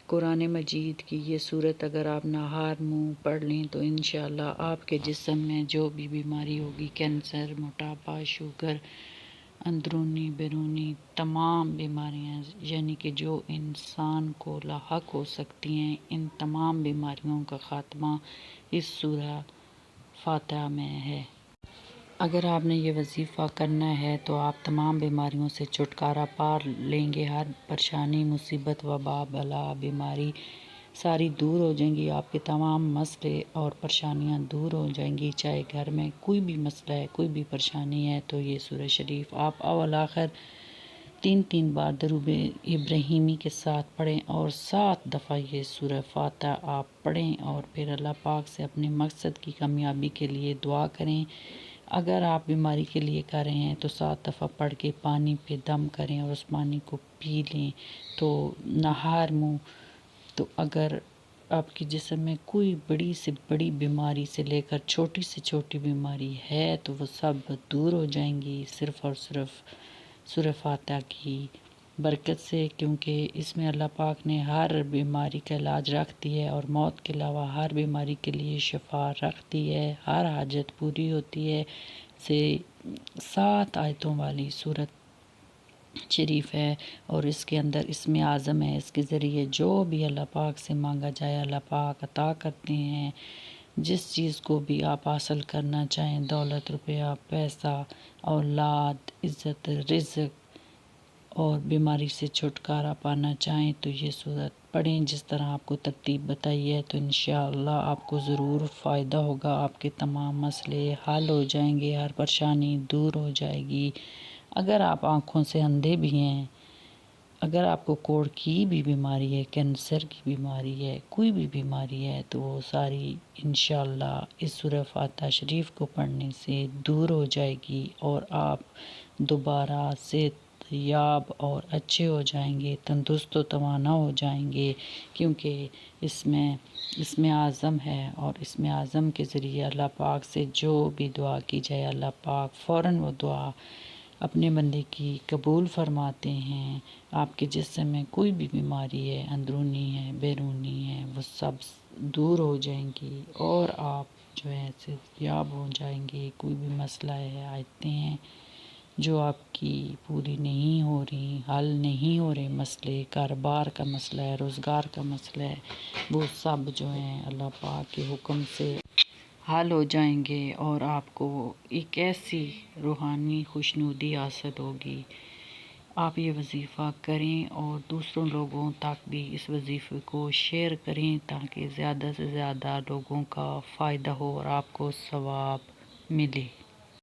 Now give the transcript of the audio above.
قرآن مجید کی یہ صورت اگر آپ نہار منہ پڑھ لیں تو انشاءاللہ آپ کے جسم میں جو بھی بیماری ہوگی، کینسر، موٹاپا، شوگر، اندرونی بیرونی تمام بیماریاں، یعنی کہ جو انسان کو لاحق ہو سکتی ہیں، ان تمام بیماریوں کا خاتمہ اس سورہ فاتحہ میں ہے۔ اگر آپ نے یہ وظیفہ کرنا ہے تو آپ تمام بیماریوں سے چھٹکارا پا لیں گے۔ ہر پریشانی، مصیبت، وبا، بلا، بیماری ساری دور ہو جائیں گی۔ آپ کے تمام مسئلے اور پریشانیاں دور ہو جائیں گی۔ چاہے گھر میں کوئی بھی مسئلہ ہے، کوئی بھی پریشانی ہے تو یہ سورہ شریف آپ اول آخر 3 بار درود ابراہیمی کے ساتھ پڑھیں اور 7 دفعہ یہ سورہ فاتحہ آپ پڑھیں اور پھر اللہ پاک سے اپنے مقصد کی کامیابی کے لیے دعا کریں۔ اگر آپ بیماری کے لیے کر رہے ہیں تو 7 دفعہ پڑھ کے پانی پہ دم کریں اور اس پانی کو پی لیں تو نہار منہ۔ تو اگر آپ کے جسم میں کوئی بڑی سے بڑی بیماری سے لے کر چھوٹی سے چھوٹی بیماری ہے تو وہ سب دور ہو جائیں گی، صرف اور صرف سورہ فاتحہ کی برکت سے، کیونکہ اس میں اللہ پاک نے ہر بیماری کا علاج رکھ دی ہے اور موت کے علاوہ ہر بیماری کے لیے شفا رکھ دی ہے، ہر حاجت پوری ہوتی ہے۔ سے 7 آیتوں والی سورت شریف ہے اور اس کے اندر اسم اعظم ہے۔ اس کے ذریعے جو بھی اللہ پاک سے مانگا جائے اللہ پاک عطا کرتے ہیں۔ جس چیز کو بھی آپ حاصل کرنا چاہیں، دولت، روپیہ، پیسہ، اولاد، عزت، رزق اور بیماری سے چھٹکارا پانا چاہیں تو یہ صورت پڑھیں جس طرح آپ کو ترتیب بتائی ہے، تو انشاءاللہ آپ کو ضرور فائدہ ہوگا۔ آپ کے تمام مسئلے حل ہو جائیں گے، ہر پریشانی دور ہو جائے گی۔ اگر آپ آنکھوں سے اندھے بھی ہیں، اگر آپ کو کوڑ کی بھی بیماری ہے، کینسر کی بیماری ہے، کوئی بھی بیماری ہے تو وہ ساری انشاءاللہ اس سورہ فاتحہ شریف کو پڑھنے سے دور ہو جائے گی اور آپ دوبارہ صحت یاب اور اچھے ہو جائیں گے، تندرست و توانا ہو جائیں گے، کیونکہ اس میں اعظم ہے اور اس میں اعظم کے ذریعے اللہ پاک سے جو بھی دعا کی جائے اللہ پاک فوراً وہ دعا اپنے بندے کی قبول فرماتے ہیں۔ آپ کے جسم میں کوئی بھی بیماری ہے، اندرونی ہے، بیرونی ہے، وہ سب دور ہو جائیں گی اور آپ جو ہے صحت یاب ہو جائیں گے۔ کوئی بھی مسئلہ ہے، آیتیں ہیں جو آپ کی پوری نہیں ہو رہی، حل نہیں ہو رہے مسئلے، کاروبار کا مسئلہ ہے، روزگار کا مسئلہ ہے، وہ سب جو ہیں اللہ پاک کے حکم سے حل ہو جائیں گے اور آپ کو ایک ایسی روحانی خوشنودی حاصل ہوگی۔ آپ یہ وظیفہ کریں اور دوسروں لوگوں تک بھی اس وظیفے کو شیئر کریں تاکہ زیادہ سے زیادہ لوگوں کا فائدہ ہو اور آپ کو ثواب ملے۔